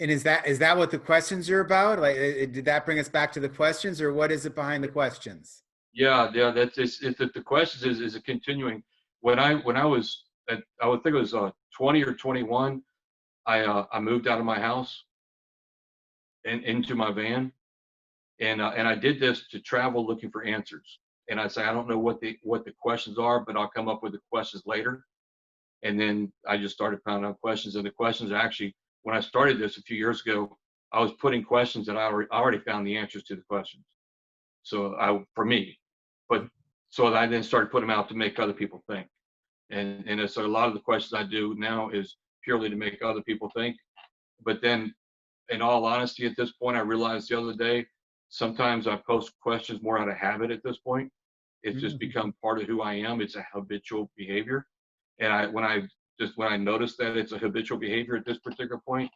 And is that what the questions are about? Like, did that bring us back to the questions, or what is it behind the questions? Yeah. That's the question is it continuing? When I was I would think it was 20 or 21. I moved out of my house and into my van, and I did this to travel looking for answers. And I say I don't know what the questions are, but I'll come up with the questions later. And then I just started pounding out questions, and the questions are actually, when I started this a few years ago, I was putting questions that I already found the answers to the questions. So for me, but so I then started putting them out to make other people think. And so a lot of the questions I do now is purely to make other people think. But then, in all honesty, at this point, I realized the other day, sometimes I post questions more out of habit at this point. It's just Mhm. become part of who I am. It's a habitual behavior. And when I noticed that it's a habitual behavior at this particular point,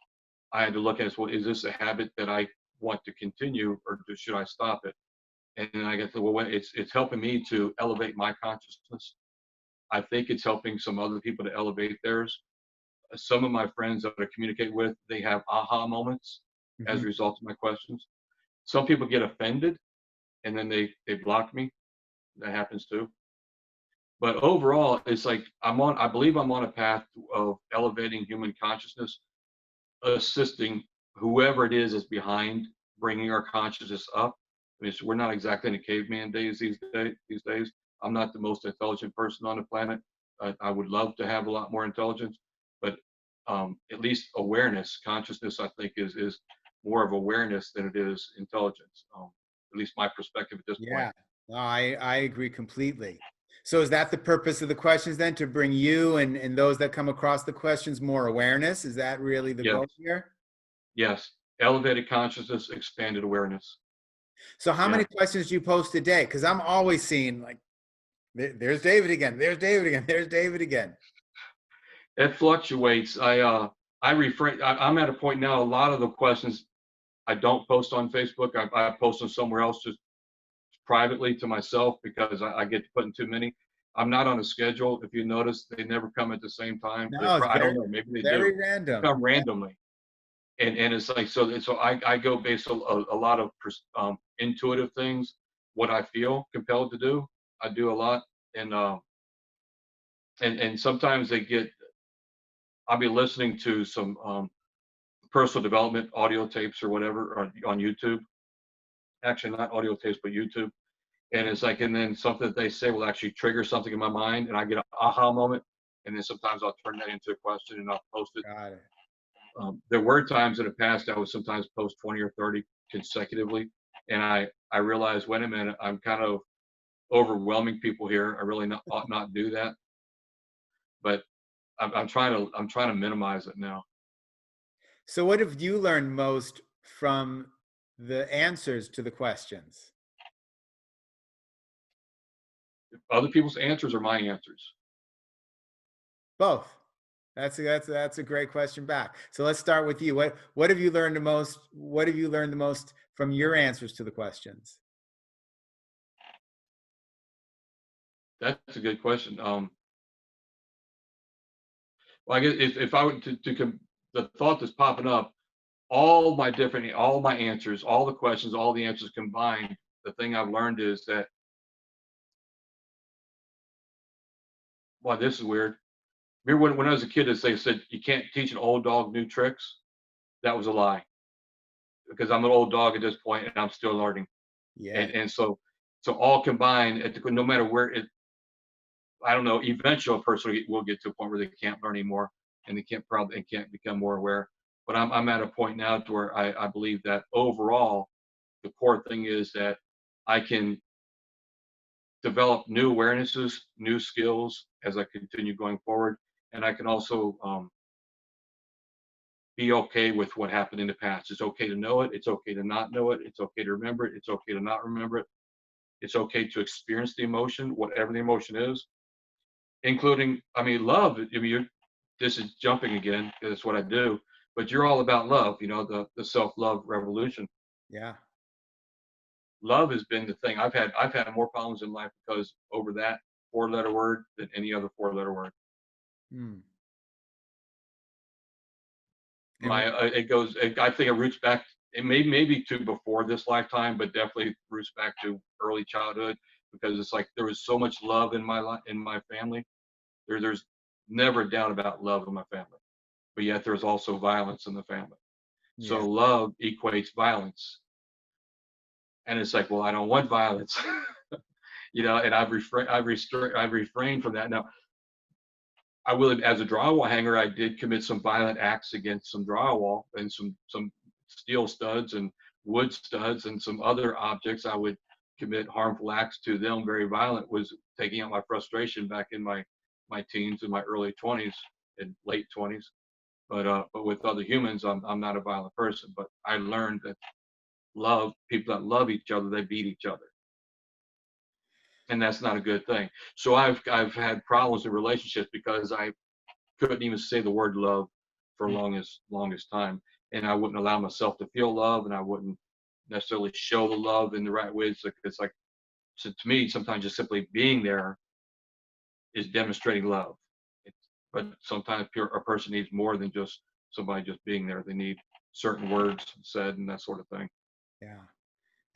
I had to look at, well, is this a habit that I want to continue, or should I stop it? And then I get to, well, it's helping me to elevate my consciousness. I think it's helping some other people to elevate theirs. Some of my friends that I communicate with, they have aha moments as Hmm. a result of my questions. Some people get offended and then they block me. That happens too. But overall, it's like I believe I'm on a path of elevating human consciousness, assisting whoever it is behind bringing our consciousness up. I mean, we're not exactly in the caveman days these days. I'm not the most intelligent person on the planet. I would love to have a lot more intelligence, but at least awareness, consciousness, I think is more of awareness than it is intelligence. At least my perspective at this point. Yeah, no, I agree completely. So is that the purpose of the questions then, to bring you and those that come across the questions more awareness? Is that really the Yes, goal here? yes. Elevated consciousness, expanded awareness. So how Yeah. many questions do you post a day? Because I'm always seeing like, there's David again, there's David again, there's David again. It fluctuates. I refrain. I'm at a point now. A lot of the questions I don't post on Facebook. I post them somewhere else, just privately to myself, because I get putting too many. I'm not on a schedule. If you notice, they never come at the same time. No, it's I don't know. Maybe they do. very They random. come randomly, and it's like so. So I go based on a lot of intuitive things. What I feel compelled to do, I do a lot, and and sometimes they get. I'll be listening to some personal development audio tapes or whatever on YouTube. Actually, not audio tapes, but YouTube. And it's like, and then something that they say will actually trigger something in my mind, and I get an aha moment. And then sometimes I'll turn that into a question and I'll post it. Got it. There were times in the past I would sometimes post 20 or 30 consecutively, and I realized, wait a minute, I'm kind of overwhelming people here. I really ought not do that, but I'm trying to minimize it now. So what have you learned most from the answers to the questions? Other people's answers are my answers. Both. That's a great question back. So let's start with you. What have you learned the most? What have you learned the most from your answers to the questions? That's a good question. Well, I guess if I were the thought that's popping up, all my answers, all the questions, all the answers combined, the thing I've learned is that, well, this is weird. Remember when I was a kid, they said you can't teach an old dog new tricks? That was a lie, because I'm an old dog at this point and I'm still learning. Yeah. And so all combined, no matter where it, I don't know, eventually a person will get to a point where they can't learn anymore and they can't become more aware. But I'm at a point now to where I believe that overall, the core thing is that I can develop new awarenesses, new skills as I continue going forward. And I can also be okay with what happened in the past. It's okay to know it. It's okay to not know it. It's okay to remember it. It's okay to not remember it. It's okay to experience the emotion, whatever the emotion is, including, I mean, love. I mean, this is jumping again, because that's what I do. But you're all about love, the self-love revolution. Yeah. Love has been the thing. I've had more problems in life because over that four-letter word than any other four-letter word. Hmm. And My it goes. I think it roots back. It maybe to before this lifetime, but definitely roots back to early childhood, because it's like there was so much love in my life, in my family. There's never a doubt about love in my family, but yet there's also violence in the family. yeah. So love equates violence, and it's like, well, I don't want violence, and I've refrained from that. Now, I will, as a drywall hanger, I did commit some violent acts against some drywall and some steel studs and wood studs and some other objects. I would commit harmful acts to them. Very violent, was taking out my frustration back in my teens and my early 20s and late 20s. But with other humans, I'm not a violent person. But I learned that people that love each other, they beat each other, and that's not a good thing. So I've had problems in relationships because I couldn't even say the word love for Mm. longest time, and I wouldn't allow myself to feel love, and I wouldn't. necessarily show the love in the right way. It's like, so to me, sometimes just simply being there is demonstrating love. It's, but sometimes a person needs more than just somebody just being there. They need certain words said and that sort of thing. Yeah.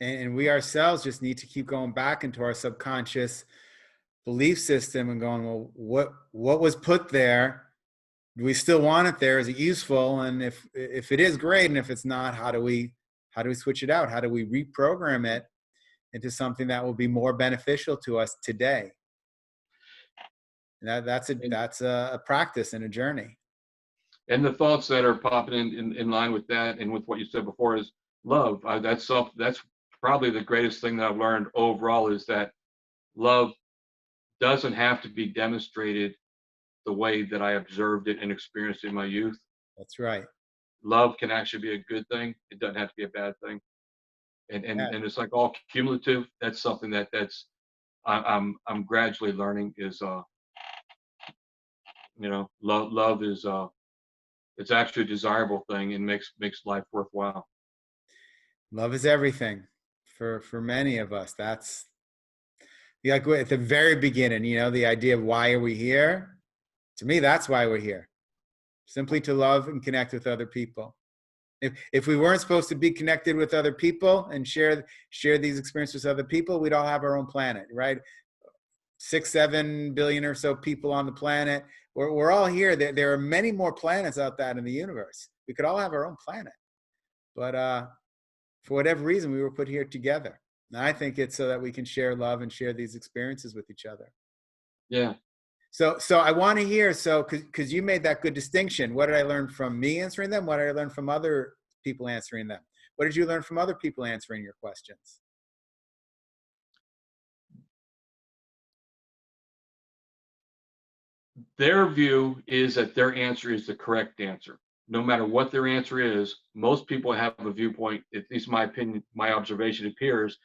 And we ourselves just need to keep going back into our subconscious belief system and going, well, what was put there? Do we still want it there? Is it useful? And if it is, great. And if it's not, how do we switch it out? How do we reprogram it into something that will be more beneficial to us today? And that's a practice and a journey. And the thoughts that are popping in line with that and with what you said before is love. That's probably the greatest thing that I've learned overall, is that love doesn't have to be demonstrated the way that I observed it and experienced it in my youth. That's right. Love can actually be a good thing. It doesn't have to be a bad thing. Yeah. And it's like all cumulative. That's something that's I'm gradually learning is love is it's actually a desirable thing and makes life worthwhile. Love is everything for many of us. That's like at the very beginning, the idea of why are we here? To me, that's why we're here. Simply to love and connect with other people. If we weren't supposed to be connected with other people and share these experiences with other people, we'd all have our own planet, right? 6-7 billion or so people on the planet. We're all here. There are many more planets out there in the universe. We could all have our own planet. But for whatever reason, we were put here together. And I think it's so that we can share love and share these experiences with each other. Yeah. So I want to hear, because you made that good distinction. What did I learn from me answering them? What did I learn from other people answering them? What did you learn from other people answering your questions? Their view is that their answer is the correct answer. No matter what their answer is, most people have a viewpoint, at least my opinion, my observation appears,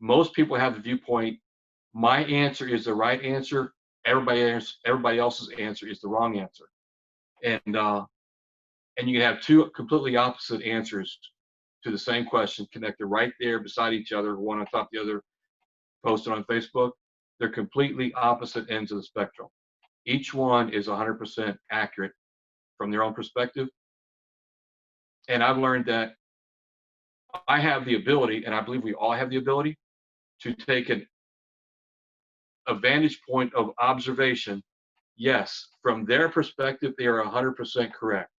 most people have the viewpoint, my answer is the right answer, everybody else's answer is the wrong answer. And you have two completely opposite answers to the same question connected right there beside each other, one on top of the other, posted on Facebook. They're completely opposite ends of the spectrum. Each one is 100% accurate from their own perspective. And I've learned that I have the ability, and I believe we all have the ability, to take a vantage point of observation. Yes, from their perspective, they are 100% correct.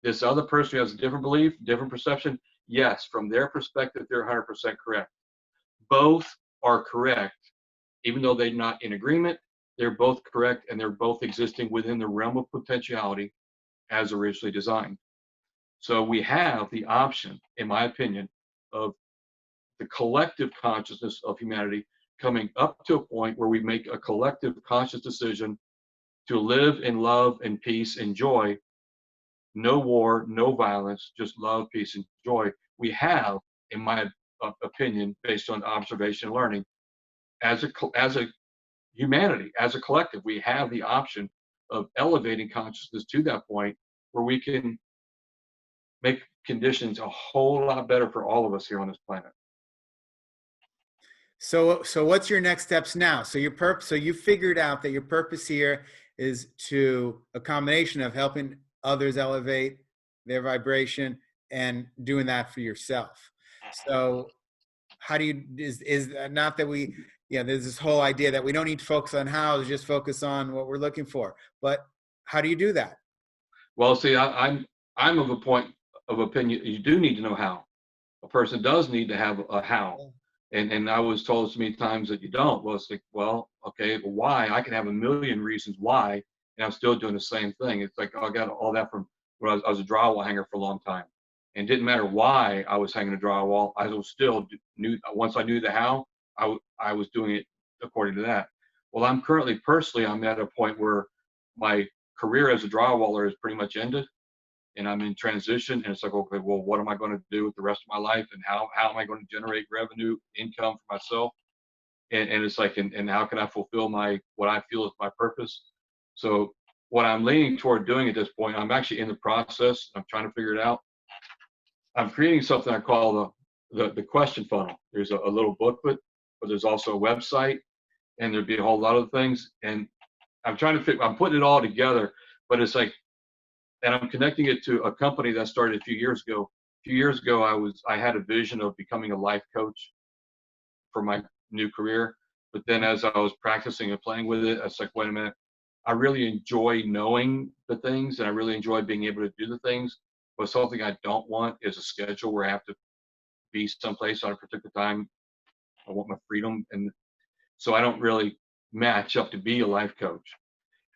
This other person who has a different belief, different perception, yes, from their perspective, they're 100% correct. Both are correct, even though they're not in agreement. They're both correct, and they're both existing within the realm of potentiality as originally designed. So we have the option, in my opinion, of the collective consciousness of humanity coming up to a point where we make a collective conscious decision to live in love and peace and joy. No war, no violence, just love, peace, and joy. We have, in my opinion, based on observation and learning, as a humanity, as a collective, we have the option of elevating consciousness to that point where we can make conditions a whole lot better for all of us here on this planet. So what's your next steps now? So you figured out that your purpose here is to a combination of helping others elevate their vibration and doing that for yourself. So how do you, is not that we, there's this whole idea that we don't need to focus on how, just focus on what we're looking for. But how do you do that? Well, see, I'm of a point of opinion. You do need to know how. A person does need to have a how. And I was told so many times that you don't. Well, it's like, well, okay, but why? I can have a million reasons why, and I'm still doing the same thing. It's like, I got all that from when I was a drywall hanger for a long time. And it didn't matter why I was hanging a drywall. I was still once I knew the how, I was doing it according to that. Well, I'm at a point where my career as a drywaller is pretty much ended, and I'm in transition, and it's like, okay, well, what am I going to do with the rest of my life, and how am I going to generate revenue, income for myself? And it's like, and how can I fulfill what I feel is my purpose? So what I'm leaning toward doing at this point, I'm actually in the process. I'm trying to figure it out. I'm creating something I call the question funnel. There's a little booklet, but there's also a website, and there'd be a whole lot of things. And I'm putting it all together, but it's like, and I'm connecting it to a company that started a few years ago. A few years ago, I had a vision of becoming a life coach for my new career. But then as I was practicing and playing with it, I was like, wait a minute, I really enjoy knowing the things and I really enjoy being able to do the things. But something I don't want is a schedule where I have to be someplace on a particular time. I want my freedom. And so I don't really match up to be a life coach.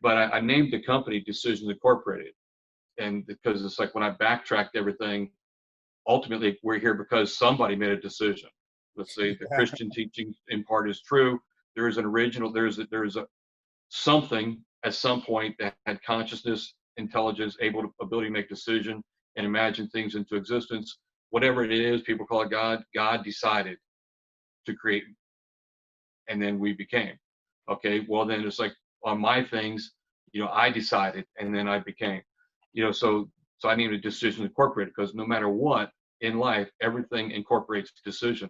But I named the company Decisions Incorporated. And because it's like when I backtracked everything, ultimately we're here because somebody made a decision. Let's say the Christian teaching in part is true. There is an original, there's a something at some point that had consciousness, intelligence, ability to make decision and imagine things into existence. Whatever it is, people call it God. God decided to create, and then we became. Okay, well then it's like on my things, I decided, and then I became. So I needed a decision incorporated because no matter what in life, everything incorporates decision.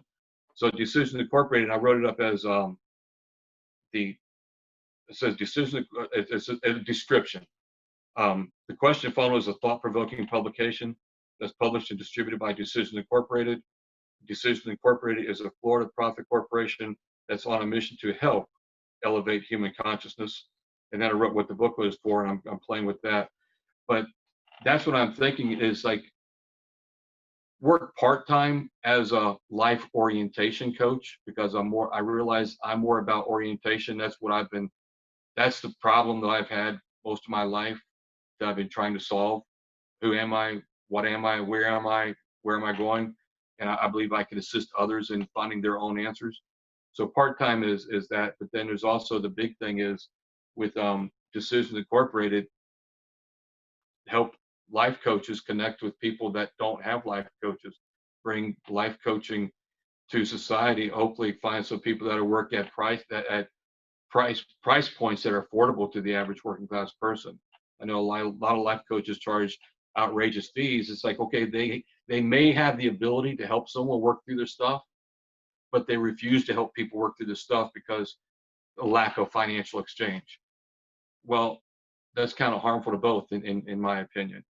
So decision incorporated, I wrote it up as the it says decision. It's a description. The question funnel is a thought-provoking publication that's published and distributed by Decision Incorporated. Decision Incorporated is a Florida profit corporation that's on a mission to help elevate human consciousness. And then I wrote what the booklet is for, and I'm playing with that. But that's what I'm thinking is like work part-time as a life orientation coach because I realize I'm more about orientation. That's the problem that I've had most of my life that I've been trying to solve. Who am I? What am I? Where am I? Where am I going? And I believe I can assist others in finding their own answers. So part-time is that, but then there's also the big thing is with Decisions Incorporated, help life coaches connect with people that don't have life coaches, bring life coaching to society, hopefully find some people that are work at price points that are affordable to the average working class person. I know a lot of life coaches charge outrageous fees. It's like, okay, they may have the ability to help someone work through their stuff, but they refuse to help people work through this stuff because a lack of financial exchange. Well, that's kind of harmful to both, in my opinion.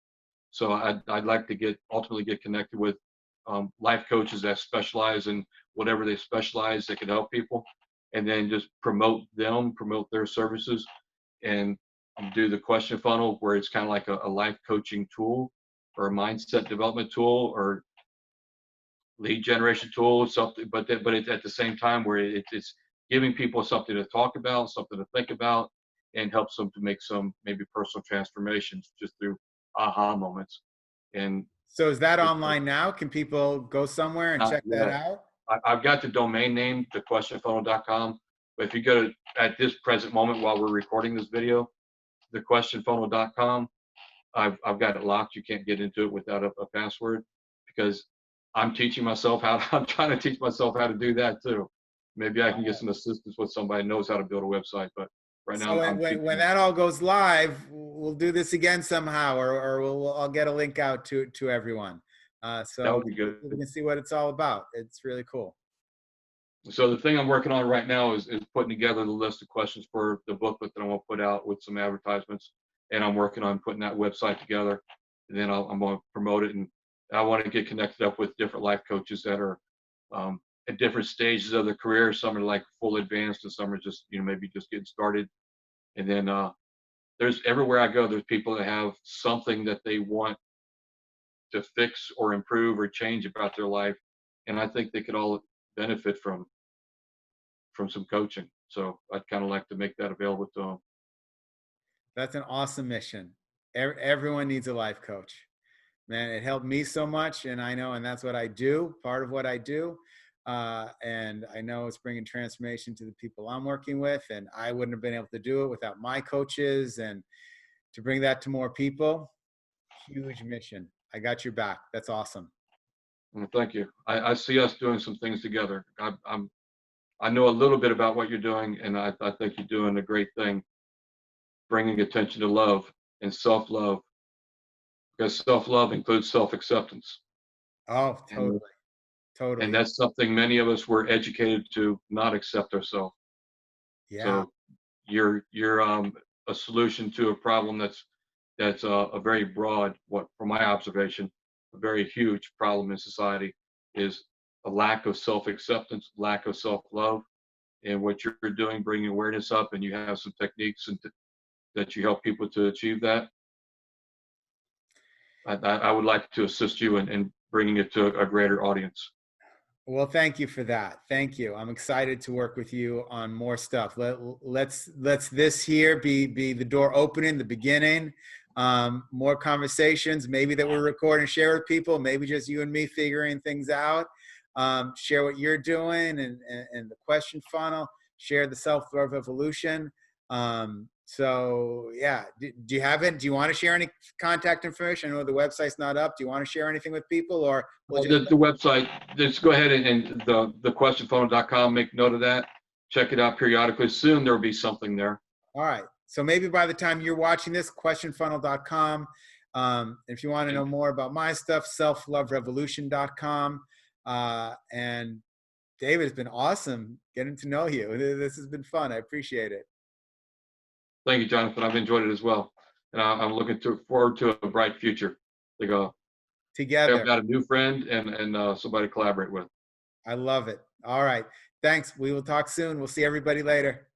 So I'd like to ultimately get connected with life coaches that specialize in whatever they specialize that can help people, and then just promote their services, and do the question funnel where it's kind of like a life coaching tool or a mindset development tool or lead generation tool or something, but it's at the same time where it's giving people something to talk about, something to think about, and helps them to make some maybe personal transformations just through aha moments. And So is that it, online now? Can people go somewhere and not check that yet. out? I've got the domain name, thequestionfunnel.com, but if you go to, at this present moment while we're recording this video, thequestionfunnel.com, I've got it locked. You can't get into it without a password because I'm I'm trying to teach myself how to do that too. Maybe I can get some assistance with somebody who knows how to build a website, but right now So I'm when teaching. that all goes live, we'll do this again somehow, or I'll get a link out to everyone. That So would be good. we can see what it's all about. It's really cool. So the thing I'm working on right now is putting together the list of questions for the booklet that I'm going to put out with some advertisements. And I'm working on putting that website together. And then I'm going to promote it. And I want to get connected up with different life coaches that are at different stages of their career. Some are like full advanced and some are just, maybe just getting started. And then there's everywhere I go, there's people that have something that they want to fix or improve or change about their life. And I think they could all benefit from some coaching. So I'd kind of like to make that available to them. That's an awesome mission. Everyone needs a life coach. Man, it helped me so much, and I know, and that's what I do. Part of what I do, and I know it's bringing transformation to the people I'm working with. And I wouldn't have been able to do it without my coaches. And to bring that to more people, huge mission. I got your back. That's awesome. Well, thank you. I see us doing some things together. I know a little bit about what you're doing, and I think you're doing a great thing, bringing attention to love and self-love, because self-love includes self-acceptance. Oh, And totally, And Totally. that's something many of us were educated to not accept ourselves. Yeah. So you're a solution to a problem that's a very broad, what from my observation, a very huge problem in society is a lack of self-acceptance, lack of self-love, and what you're doing, bringing awareness up, and you have some techniques that you help people to achieve that. I would like to assist you in bringing it to a greater audience. Well, thank you for that. Thank you. I'm excited to work with you on more stuff. Let's this here be the door opening, the beginning. More conversations, maybe that we're recording, share with people. Maybe just you and me figuring things out. Share what you're doing and the question funnel. Share the self-love evolution. So yeah, do you have it? Do you want to share any contact information? I know the website's not up. Do you want to share anything with people, or we'll Well, just the website, just go ahead and the questionfunnel.com, make note of that. Check it out periodically. Soon there will be something there. all right. So maybe by the time you're watching this, questionfunnel.com. If you want to know And more about my stuff, selfloverevolution.com. And David, it's been awesome getting to know you. This has been fun. I appreciate it. thank you, Jonathan. I've enjoyed it as well. And I'm looking forward to a bright future. Like, I've Together. got a new friend and somebody to collaborate with. I love it. All right. Thanks. We will talk soon. We'll see everybody later.